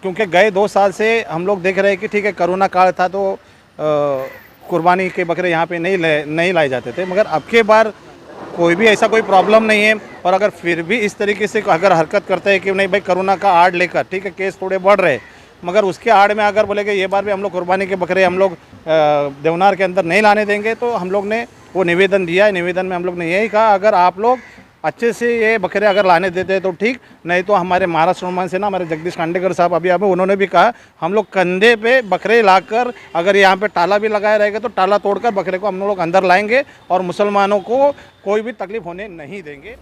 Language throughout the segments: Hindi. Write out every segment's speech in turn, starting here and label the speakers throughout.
Speaker 1: क्योंकि गए 2 साल से हम लोग देख रहे हैं कि ठीक है कोरोना काल था तो कुर्बानी के बकरे यहाँ पे नहीं लाए जाते थे, मगर अब के बार कोई भी ऐसा कोई प्रॉब्लम नहीं है। और अगर फिर भी इस तरीके से अगर हरकत करते हैं कि नहीं भाई कोरोना का आड़ लेकर ठीक है केस थोड़े बढ़ रहे, मगर उसके आड़ में अगर बोले कि ये बार भी हम लोग कुर्बानी के बकरे हम लोग देवनार के अंदर नहीं लाने देंगे, तो हम लोग ने वो निवेदन दिया है। निवेदन में हम लोग ने यही कहा अगर आप लोग अच्छे से ये बकरे अगर लाने देते हैं तो ठीक, नहीं तो हमारे महाराष्ट्र निर्माण से ना हमारे जगदीश कांडेकर साहब अभी उन्होंने भी कहा हम लोग कंधे पे बकरे लाकर अगर यहाँ पे ताला भी लगाया रहेगा तो ताला तोड़कर बकरे को हम लोग अंदर लाएंगे और मुसलमानों को कोई भी तकलीफ होने नहीं देंगे।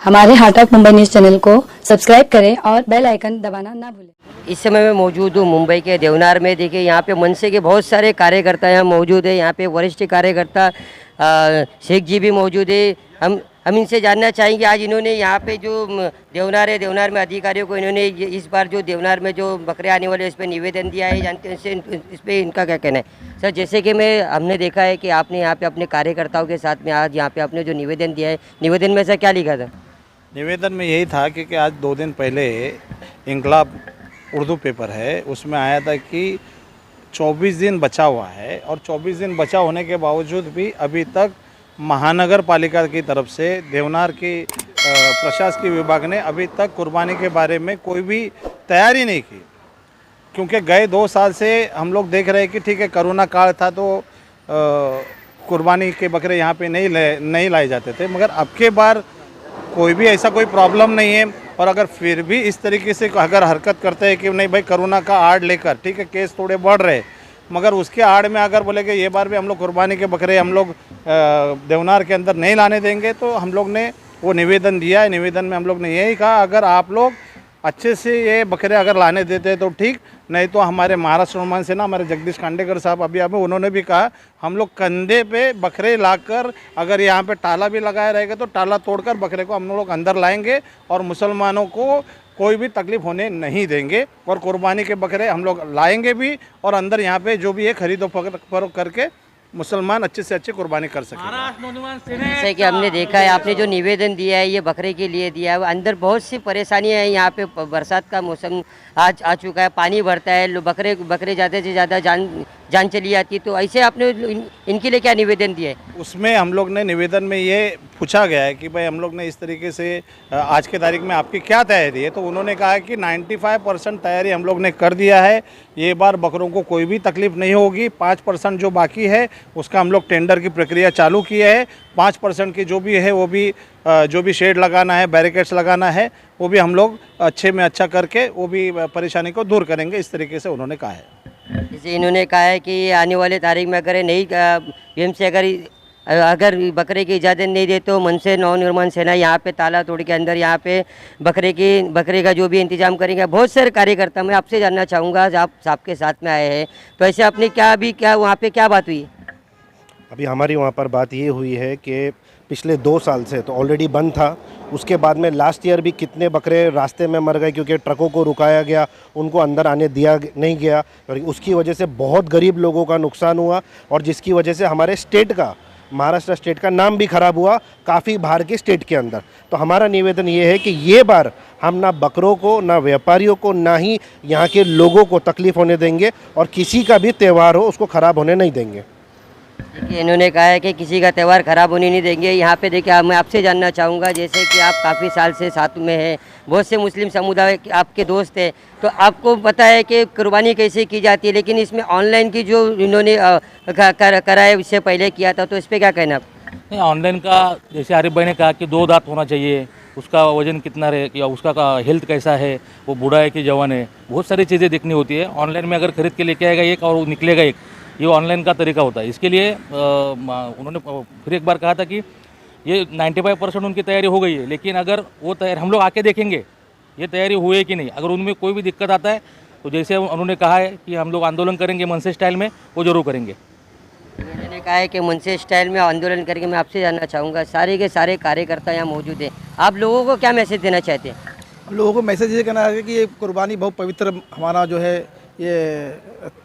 Speaker 2: हमारे हाट ऑफ मुंबई न्यूज़ चैनल को सब्सक्राइब करें और बेल आइकन दबाना ना भूलें।
Speaker 3: इस समय मैं मौजूद हूँ मुंबई के देवनार में। देखिए यहाँ पे मनसे के बहुत सारे कार्यकर्ता यहाँ मौजूद है। यहाँ पे वरिष्ठ कार्यकर्ता शेख जी भी मौजूद है। हम इनसे जानना चाहेंगे आज इन्होंने यहाँ पे जो देवनार है, देवनार में अधिकारियों को इन्होंने इस बार जो देवनार में जो बकरे आने वाले इस पर निवेदन दिया है, जानते हैं इस पर इनका क्या कहना है। सर जैसे कि हमने देखा है कि आपने यहाँ पे अपने कार्यकर्ताओं के साथ में आज यहाँ पे आपने जो निवेदन दिया है, निवेदन में ऐसा क्या लिखा था?
Speaker 1: निवेदन में यही था कि आज 2 दिन पहले इंकलाब उर्दू पेपर है उसमें आया था कि 24 दिन बचा हुआ है और 24 दिन बचा होने के बावजूद भी अभी तक महानगर पालिका की तरफ से देवनार की प्रशासकीय विभाग ने अभी तक कुर्बानी के बारे में कोई भी तैयारी नहीं की। क्योंकि गए 2 साल से हम लोग देख रहे हैं कि ठीक है कोरोना काल था तो कुर्बानी के बकरे यहाँ पे नहीं लाए जाते थे, मगर अब के बार कोई भी ऐसा कोई प्रॉब्लम नहीं है। और अगर फिर भी इस तरीके से अगर हरकत करते हैं कि नहीं भाई कोरोना का आड़ लेकर ठीक है केस थोड़े बढ़ रहे, मगर उसके आड़ में अगर बोले कि ये बार भी हम लोग कुर्बानी के बकरे हम लोग देवनार के अंदर नहीं लाने देंगे, तो हम लोग ने वो निवेदन दिया है। निवेदन में हम लोग ने यही कहा अगर आप लोग अच्छे से ये बकरे अगर लाने देते हैं तो ठीक, नहीं तो हमारे महाराष्ट्र निर्माण से ना हमारे जगदीश कांडेकर साहब अभी उन्होंने भी कहा हम लोग कंधे पे बकरे लाकर अगर यहाँ पे ताला भी लगाया रहेगा तो ताला तोड़कर बकरे को हम लोग अंदर लाएंगे और मुसलमानों को कोई भी तकलीफ होने नहीं देंगे। और कुर्बानी के बकरे हम लोग लाएंगे भी और अंदर यहाँ पे जो भी है खरीदो फरोख्त करके मुसलमान अच्छे से अच्छे कुर्बानी कर सकें।
Speaker 3: जैसे कि हमने देखा है आपने जो निवेदन दिया है ये बकरे के लिए दिया है, अंदर बहुत सी परेशानियां हैं। यहाँ पे बरसात का मौसम आ चुका है, पानी भरता है, बकरे ज़्यादा से ज़्यादा जान चली जाती। तो ऐसे आपने इनके लिए क्या निवेदन दिया है?
Speaker 1: उसमें हम लोग ने निवेदन में ये पूछा गया है कि भाई हम लोग ने इस तरीके से आज के तारीख में आपकी क्या तैयारी है, तो उन्होंने कहा है कि 95% तैयारी हम लोग ने कर दिया है। ये बार बकरों को कोई भी तकलीफ नहीं होगी। 5% जो बाकी है उसका हम लोग टेंडर की प्रक्रिया चालू किए है। 5% की जो भी है वो भी जो भी शेड लगाना है, बैरिकेड्स लगाना है, वो भी हम लोग अच्छे में अच्छा करके वो भी परेशानी को दूर करेंगे, इस तरीके से उन्होंने कहा है।
Speaker 3: जैसे इन्होंने कहा है कि आने वाले तारीख में अगर नहीं बीएमसी अगर बकरे की इजाज़त नहीं दे तो मनसे नवनिर्माण सेना यहाँ पे ताला तोड़ के अंदर यहाँ पे बकरे का जो भी इंतजाम करेंगे। बहुत सारे कार्यकर्ता, मैं आपसे जानना चाहूँगा, आप आपके साथ में आए हैं, तो ऐसे आपने क्या वहाँ पे क्या बात हुई?
Speaker 4: अभी हमारी वहाँ पर बात ये हुई है कि पिछले 2 साल से तो ऑलरेडी बंद था। उसके बाद में लास्ट ईयर भी कितने बकरे रास्ते में मर गए क्योंकि ट्रकों को रुकाया गया, उनको अंदर आने दिया नहीं गया, और उसकी वजह से बहुत गरीब लोगों का नुकसान हुआ, और जिसकी वजह से हमारे स्टेट का, महाराष्ट्र स्टेट का नाम भी ख़राब हुआ काफ़ी बाहर के स्टेट के अंदर। तो हमारा निवेदन ये है कि ये बार हम ना बकरों को, ना व्यापारियों को, ना ही यहाँ के लोगों को तकलीफ़ होने देंगे, और किसी का भी त्यौहार हो उसको ख़राब होने नहीं देंगे।
Speaker 3: देखिए, इन्होंने कहा है कि किसी का त्यौहार ख़राब होने नहीं देंगे। यहाँ पे देखिए, मैं आपसे जानना चाहूँगा, जैसे कि आप काफ़ी साल से साथ में हैं, बहुत से मुस्लिम समुदाय आपके दोस्त हैं, तो आपको पता है कि कुर्बानी कैसे की जाती है, लेकिन इसमें ऑनलाइन की जो इन्होंने करा है, इससे पहले किया था, तो इस पर क्या कहना आप?
Speaker 5: नहीं, ऑनलाइन का जैसे आरिफ भाई ने कहा कि 2 दांत होना चाहिए, उसका वजन कितना रहे, या उसका हेल्थ कैसा है, वो बूढ़ा है कि जवान है, बहुत सारी चीज़ें देखनी होती है। ऑनलाइन में अगर खरीद के लेके आएगा एक और निकलेगा एक, ये ऑनलाइन का तरीका होता है। इसके लिए उन्होंने फिर एक बार कहा था कि ये 95% उनकी तैयारी हो गई है, लेकिन अगर वो तैयारी हम लोग आके देखेंगे ये तैयारी हुई है कि नहीं। अगर उनमें कोई भी दिक्कत आता है तो जैसे उन्होंने कहा है कि हम लोग आंदोलन करेंगे मनसे स्टाइल में, वो जरूर करेंगे।
Speaker 3: उन्होंने कहा है कि मनसे स्टाइल में आंदोलन करेंगे। मैं आपसे जानना चाहूँगा, सारे के सारे कार्यकर्ता यहाँ मौजूद हैं, आप लोगों को क्या मैसेज देना चाहते हैं?
Speaker 6: लोगों को मैसेज ये कहना है कि ये कुर्बानी बहुत पवित्र हमारा जो है ये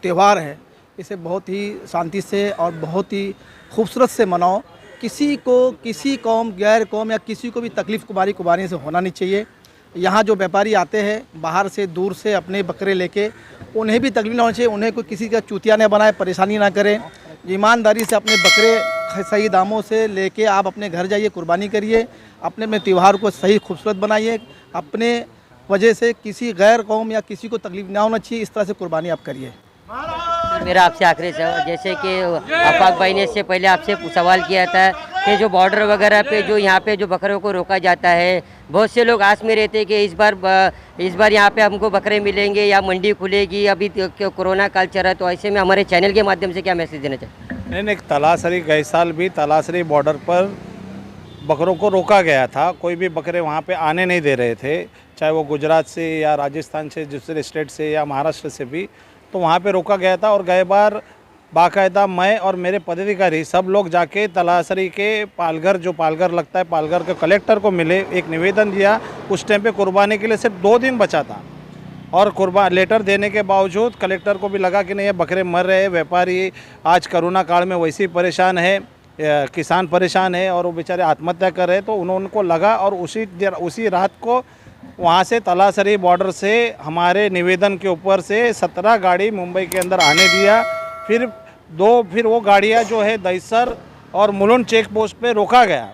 Speaker 6: त्यौहार है, इसे बहुत ही शांति से और बहुत ही खूबसूरत से मनाओ। किसी को, किसी कौम, गैर कौम या किसी को भी तकलीफ़ कुर्बानी से होना नहीं चाहिए। यहाँ जो व्यापारी आते हैं बाहर से, दूर से अपने बकरे लेके, उन्हें भी तकलीफ ना होनी चाहिए, उन्हें कोई किसी का चूतिया न बनाए, परेशानी ना करें। ईमानदारी से अपने बकरे सही दामों से लेके आप अपने घर जाइए, कुर्बानी करिए, अपने त्यौहार को सही खूबसूरत बनाइए। अपने वजह से किसी गैर कौम या किसी को तकलीफ ना होना चाहिए, इस तरह से कुर्बानी आप करिए।
Speaker 3: मेरा आपसे आखिरी सवाल, जैसे कि आफाक भाई ने इससे पहले आपसे सवाल किया था कि जो बॉर्डर वगैरह पे जो यहाँ पे जो बकरों को रोका जाता है, बहुत से लोग आस में रहते हैं कि इस बार यहाँ पे हमको बकरे मिलेंगे या मंडी खुलेगी। अभी कोरोना काल चल रहा है, तो ऐसे में हमारे चैनल के माध्यम से क्या मैसेज देना चाहिए?
Speaker 1: नहीं, तलासरी गए साल भी तलासरी बॉर्डर पर बकरों को रोका गया था। कोई भी बकरे वहाँ पे आने नहीं दे रहे थे, चाहे वो गुजरात से या राजस्थान से, दूसरे स्टेट से या महाराष्ट्र से भी, तो वहाँ पे रोका गया था। और गए बार बाकायदा मैं और मेरे पदाधिकारी सब लोग जाके तलासरी के पालघर, जो पालघर लगता है, पालघर के कलेक्टर को मिले, एक निवेदन दिया। उस टाइम पे कुर्बानी के लिए सिर्फ 2 दिन बचा था, और लेटर देने के बावजूद कलेक्टर को भी लगा कि नहीं, ये बकरे मर रहे हैं। व्यापारी आज कोरोना काल में वैसे ही परेशान है, किसान परेशान है, और वो बेचारे आत्महत्या कर रहे हैं। तो उनको लगा, और उसी रात को वहाँ से तलासरी बॉर्डर से हमारे निवेदन के ऊपर से 17 गाड़ी मुंबई के अंदर आने दिया। फिर वो गाड़ियाँ जो है दहीसर और मुलुंड चेक पोस्ट पे रोका गया।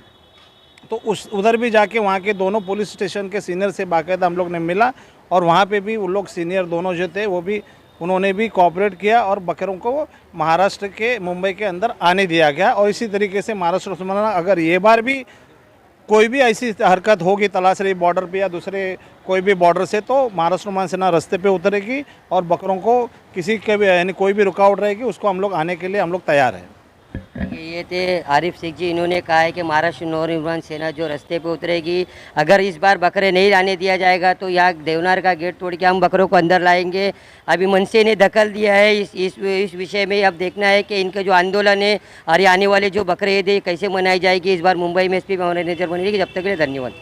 Speaker 1: तो उधर भी जाके वहाँ के दोनों पुलिस स्टेशन के सीनियर से बाकायदा हम लोग ने मिला, और वहाँ पे भी वो लोग सीनियर दोनों जो थे वो भी, उन्होंने भी कोऑपरेट किया, और बकरों को महाराष्ट्र के मुंबई के अंदर आने दिया गया। और इसी तरीके से महाराष्ट्र अगर ये बार भी कोई भी ऐसी हरकत होगी तलासरी बॉर्डर पे या दूसरे कोई भी बॉर्डर से, तो महाराष्ट्र सेना रास्ते पे उतरेगी, और बकरों को किसी के भी यानी कोई भी रुकावट रहेगी उसको हम लोग आने के लिए हम लोग तैयार हैं।
Speaker 3: ये थे आरिफ शेख जी। इन्होंने कहा है कि महाराष्ट्र नवनिर्माण सेना जो रास्ते पे उतरेगी, अगर इस बार बकरे नहीं लाने दिया जाएगा तो यहाँ देवनार का गेट तोड़ के हम बकरों को अंदर लाएंगे। अभी मनसे ने दखल दिया है इस विषय में। अब देखना है कि इनका जो आंदोलन है और आने वाले जो बकरे ईद है कैसे मनाई जाएगी। इस बार मुंबई में एसपी मैनेजर बनेगी। जब तक के लिए धन्यवाद।